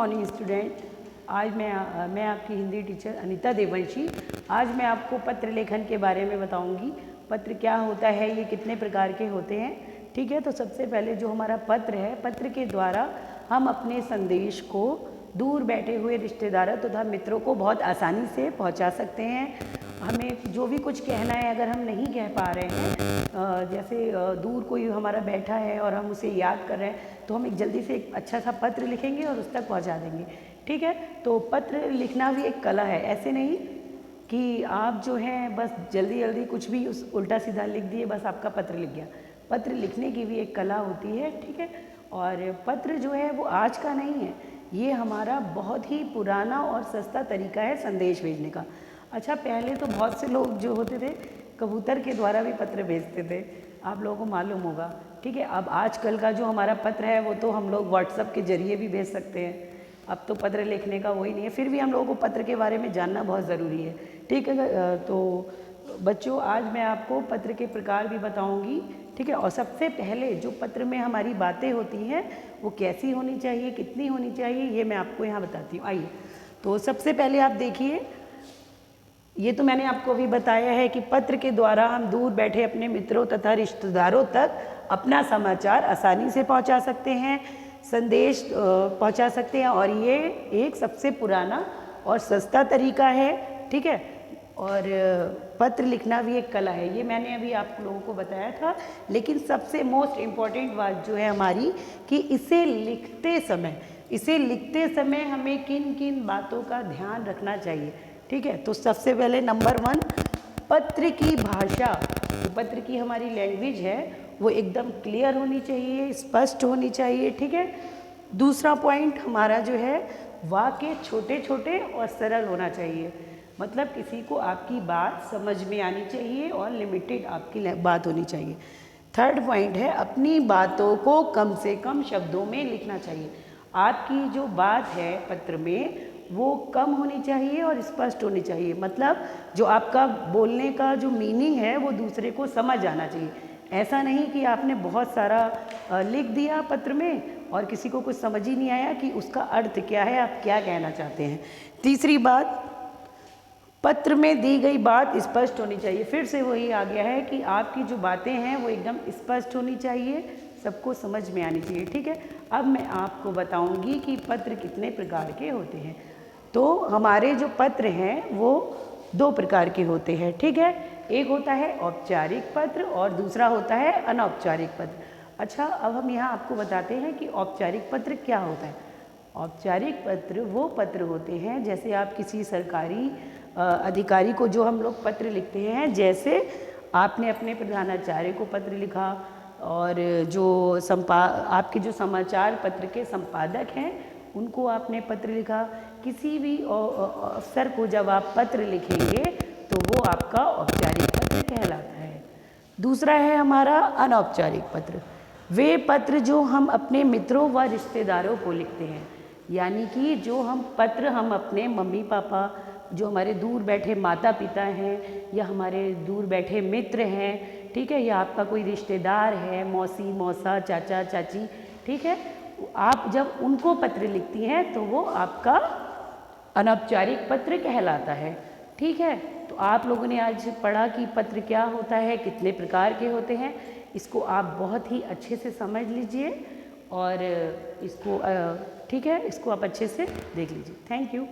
Morning student. आज मैं आपकी हिंदी टीचर अनीता देवंशी। आज मैं आपको पत्र लेखन के बारे में बताऊंगी। पत्र क्या होता है, ये कितने प्रकार के होते हैं। ठीक है, तो सबसे पहले जो हमारा पत्र है, पत्र के द्वारा हम अपने संदेश को दूर बैठे हुए रिश्तेदारों तथा मित्रों को बहुत आसानी से पहुंचा सकते हैं। हमें जो भी कुछ कहना है, अगर हम नहीं कह पा रहे हैं, जैसे दूर कोई हमारा बैठा है और हम उसे याद कर रहे हैं, तो हम एक जल्दी से एक अच्छा सा पत्र लिखेंगे और उस तक पहुंचा देंगे। ठीक है, तो पत्र लिखना भी एक कला है। ऐसे नहीं कि आप जो है बस जल्दी जल्दी कुछ भी उस उल्टा सीधा लिख दिए, बस आपका पत्र लिख गया। पत्र लिखने की भी एक कला होती है। ठीक है, और पत्र जो है वो आज का नहीं है, ये हमारा बहुत ही पुराना और सस्ता तरीका है संदेश भेजने का। अच्छा, पहले तो बहुत से लोग जो होते थे कबूतर के द्वारा भी पत्र भेजते थे, आप लोगों को मालूम होगा। ठीक है, अब आजकल का जो हमारा पत्र है वो तो हम लोग व्हाट्सएप के ज़रिए भी भेज सकते हैं। अब तो पत्र लिखने का वही नहीं है, फिर भी हम लोगों को पत्र के बारे में जानना बहुत ज़रूरी है। ठीक है, तो बच्चों आज मैं आपको पत्र के प्रकार भी बताऊंगी। ठीक है, और सबसे पहले जो पत्र में हमारी बातें होती हैं वो कैसी होनी चाहिए, कितनी होनी चाहिए, ये मैं आपको यहाँ बताती हूँ। आइए, तो सबसे पहले आप देखिए, ये तो मैंने आपको अभी बताया है कि पत्र के द्वारा हम दूर बैठे अपने मित्रों तथा रिश्तेदारों तक अपना समाचार आसानी से पहुंचा सकते हैं, संदेश पहुंचा सकते हैं, और ये एक सबसे पुराना और सस्ता तरीका है। ठीक है, और पत्र लिखना भी एक कला है, ये मैंने अभी आप लोगों को बताया था। लेकिन सबसे मोस्ट इम्पॉर्टेंट बात जो है हमारी, कि इसे लिखते समय हमें किन किन बातों का ध्यान रखना चाहिए। ठीक है, तो सबसे पहले नंबर 1, पत्र की भाषा। जो पत्र की हमारी लैंग्वेज है वो एकदम क्लियर होनी चाहिए, स्पष्ट होनी चाहिए। ठीक है, दूसरा पॉइंट हमारा जो है, वाक्य छोटे छोटे और सरल होना चाहिए, मतलब किसी को आपकी बात समझ में आनी चाहिए और लिमिटेड आपकी बात होनी चाहिए। थर्ड पॉइंट है, अपनी बातों को कम से कम शब्दों में लिखना चाहिए। आपकी जो बात है पत्र में वो कम होनी चाहिए और स्पष्ट होनी चाहिए, मतलब जो आपका बोलने का जो मीनिंग है वो दूसरे को समझ आना चाहिए। ऐसा नहीं कि आपने बहुत सारा लिख दिया पत्र में और किसी को कुछ समझ ही नहीं आया कि उसका अर्थ क्या है, आप क्या कहना चाहते हैं। तीसरी बात, पत्र में दी गई बात स्पष्ट होनी चाहिए। फिर से वही आ गया है कि आपकी जो बातें हैं वो एकदम स्पष्ट होनी चाहिए, सबको समझ में आनी चाहिए। ठीक है, अब मैं आपको बताऊंगी कि पत्र कितने प्रकार के होते हैं। तो हमारे जो पत्र हैं वो 2 प्रकार के होते हैं। ठीक है, एक होता है औपचारिक पत्र और दूसरा होता है अनौपचारिक पत्र। अच्छा, अब हम यहाँ आपको बताते हैं कि औपचारिक पत्र क्या होता है। औपचारिक पत्र वो पत्र होते हैं, जैसे आप किसी सरकारी अधिकारी को जो हम लोग पत्र लिखते हैं, जैसे आपने अपने प्रधानाचार्य को पत्र लिखा, और जो आपके जो समाचार पत्र के संपादक हैं उनको आपने पत्र लिखा। किसी भी अफसर को जब आप पत्र लिखेंगे तो वो आपका औपचारिक पत्र कहलाता है। दूसरा है हमारा अनौपचारिक पत्र। वे पत्र जो हम अपने मित्रों व रिश्तेदारों को लिखते हैं, यानी कि जो पत्र हम अपने मम्मी पापा, जो हमारे दूर बैठे माता पिता हैं, या हमारे दूर बैठे मित्र हैं, ठीक है, या आपका कोई रिश्तेदार है, मौसी मौसा चाचा चाची, ठीक है, आप जब उनको पत्र लिखती हैं तो वो आपका अनौपचारिक पत्र कहलाता है। ठीक है, तो आप लोगों ने आज पढ़ा कि पत्र क्या होता है, कितने प्रकार के होते हैं। इसको आप बहुत ही अच्छे से समझ लीजिए और इसको ठीक है, इसको आप अच्छे से देख लीजिए। Thank you.